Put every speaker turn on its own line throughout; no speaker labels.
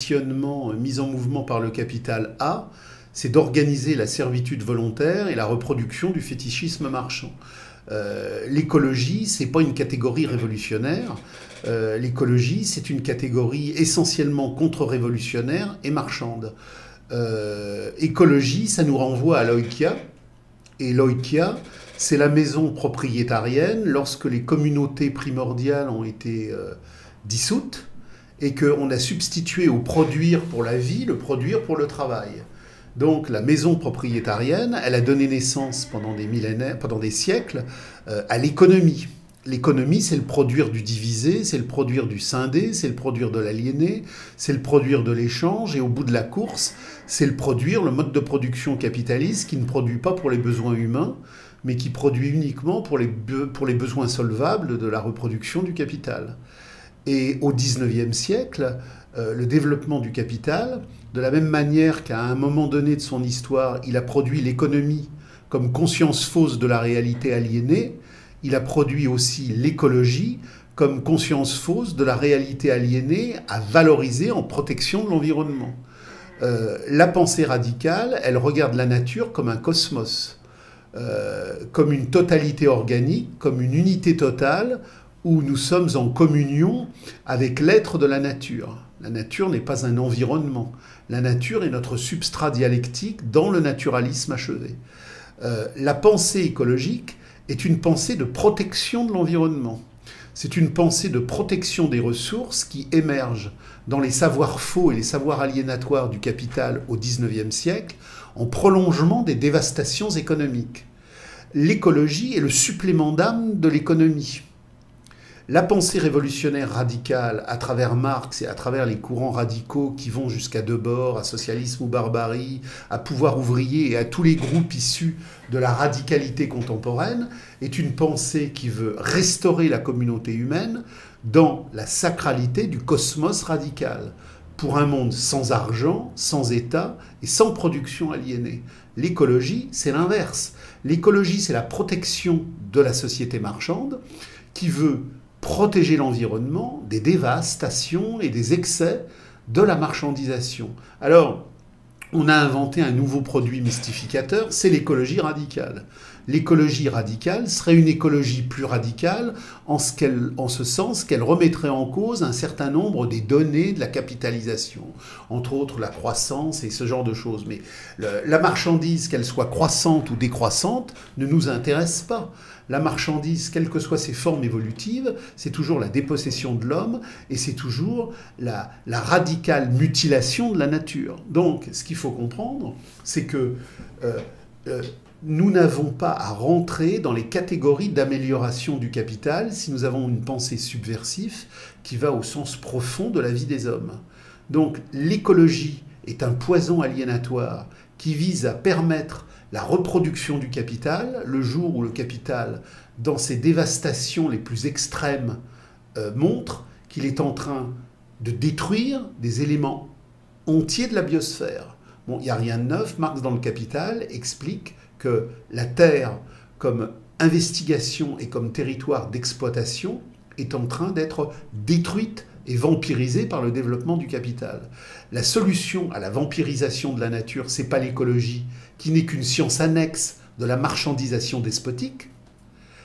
mis en mouvement par le capital a, c'est d'organiser la servitude volontaire et la reproduction du fétichisme marchand. L'écologie, c'est pas une catégorie révolutionnaire. L'écologie, c'est une catégorie essentiellement contre-révolutionnaire et marchande. Écologie, ça nous renvoie à l'oikia. Et l'oikia, c'est la maison propriétarienne lorsque les communautés primordiales ont été dissoutes et qu'on a substitué au produire pour la vie le produire pour le travail. Donc la maison propriétarienne, elle a donné naissance pendant des millénaires, pendant des siècles, à l'économie. L'économie, c'est le produire du divisé, c'est le produire du scindé, c'est le produire de l'aliéné, c'est le produire de l'échange, et au bout de la course, c'est le produire, le mode de production capitaliste qui ne produit pas pour les besoins humains, mais qui produit uniquement pour les besoins solvables de la reproduction du capital. Et au XIXe siècle, le développement du capital, de la même manière qu'à un moment donné de son histoire, il a produit l'économie comme conscience fausse de la réalité aliénée, il a produit aussi l'écologie comme conscience fausse de la réalité aliénée à valoriser en protection de l'environnement. La pensée radicale, elle regarde la nature comme un cosmos, comme une totalité organique, comme une unité totale où nous sommes en communion avec l'être de la nature. La nature n'est pas un environnement. La nature est notre substrat dialectique dans le naturalisme achevé. La pensée écologique est une pensée de protection de l'environnement. C'est une pensée de protection des ressources qui émerge dans les savoirs faux et les savoirs aliénatoires du capital au XIXe siècle en prolongement des dévastations économiques. L'écologie est le supplément d'âme de l'économie. La pensée révolutionnaire radicale, à travers Marx et à travers les courants radicaux qui vont jusqu'à Debord, à socialisme ou barbarie, à pouvoir ouvrier et à tous les groupes issus de la radicalité contemporaine, est une pensée qui veut restaurer la communauté humaine dans la sacralité du cosmos radical, pour un monde sans argent, sans État et sans production aliénée. L'écologie, c'est l'inverse. L'écologie, c'est la protection de la société marchande qui veut protéger l'environnement des dévastations et des excès de la marchandisation. Alors, on a inventé un nouveau produit mystificateur, c'est l'écologie radicale. L'écologie radicale serait une écologie plus radicale en ce sens qu'elle remettrait en cause un certain nombre des données de la capitalisation, entre autres la croissance et ce genre de choses. Mais la marchandise, qu'elle soit croissante ou décroissante, ne nous intéresse pas. La marchandise, quelles que soient ses formes évolutives, c'est toujours la dépossession de l'homme et c'est toujours la radicale mutilation de la nature. Donc, ce qu'il faut comprendre, c'est que nous n'avons pas à rentrer dans les catégories d'amélioration du capital si nous avons une pensée subversive qui va au sens profond de la vie des hommes. Donc, l'écologie est un poison aliénatoire qui vise à permettre la reproduction du capital, le jour où le capital, dans ses dévastations les plus extrêmes, montre qu'il est en train de détruire des éléments entiers de la biosphère. Bon, il n'y a rien de neuf. Marx, dans le Capital, explique que la Terre, comme investigation et comme territoire d'exploitation, est en train d'être détruite et vampirisée par le développement du capital. La solution à la vampirisation de la nature, c'est pas l'écologie, qui n'est qu'une science annexe de la marchandisation despotique,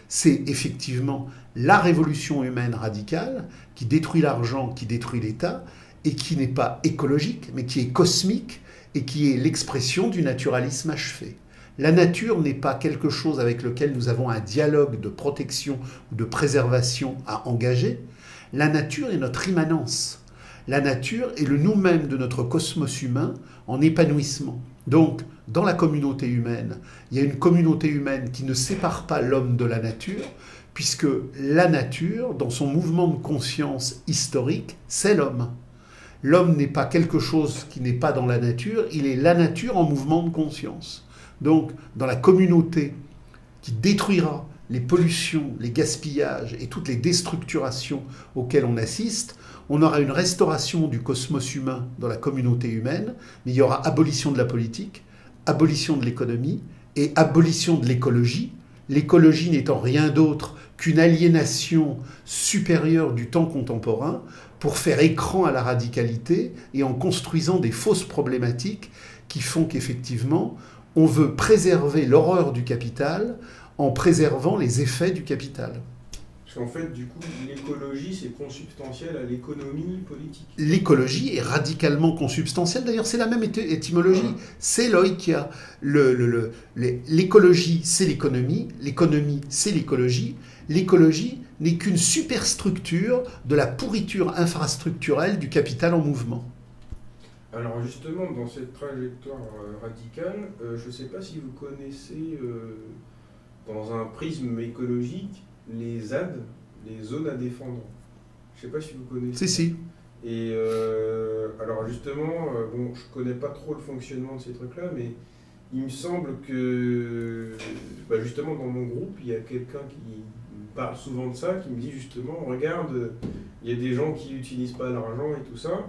c'est effectivement la révolution humaine radicale qui détruit l'argent, qui détruit l'État, et qui n'est pas écologique, mais qui est cosmique, et qui est l'expression du naturalisme achevé. La nature n'est pas quelque chose avec lequel nous avons un dialogue de protection ou de préservation à engager. La nature est notre immanence. La nature est le nous-mêmes de notre cosmos humain en épanouissement. Donc, dans la communauté humaine, il y a une communauté humaine qui ne sépare pas l'homme de la nature, puisque la nature, dans son mouvement de conscience historique, c'est l'homme. L'homme n'est pas quelque chose qui n'est pas dans la nature, il est la nature en mouvement de conscience. Donc, dans la communauté qui détruira les pollutions, les gaspillages et toutes les déstructurations auxquelles on assiste, on aura une restauration du cosmos humain dans la communauté humaine, mais il y aura abolition de la politique, abolition de l'économie et abolition de l'écologie. L'écologie n'étant rien d'autre qu'une aliénation supérieure du temps contemporain pour faire écran à la radicalité et en construisant des fausses problématiques qui font qu'effectivement, on veut préserver l'horreur du capital en préservant les effets du capital.
Parce qu'en fait, du coup, l'écologie, c'est consubstantiel à l'économie politique.
L'écologie est radicalement consubstantielle. D'ailleurs, c'est la même étymologie. C'est l'oikia. L'écologie, c'est l'économie. L'économie, c'est l'écologie. L'écologie n'est qu'une superstructure de la pourriture infrastructurelle du capital en mouvement.
Alors justement, dans cette trajectoire radicale, je ne sais pas si vous connaissez, dans un prisme écologique, les ZAD, les zones à défendre. Je ne sais pas si vous connaissez.
Si.
Et alors justement, bon, je ne connais pas trop le fonctionnement de ces trucs-là, mais il me semble que, justement, dans mon groupe, il y a quelqu'un qui me parle souvent de ça, qui me dit justement, regarde, il y a des gens qui n'utilisent pas l'argent et tout ça.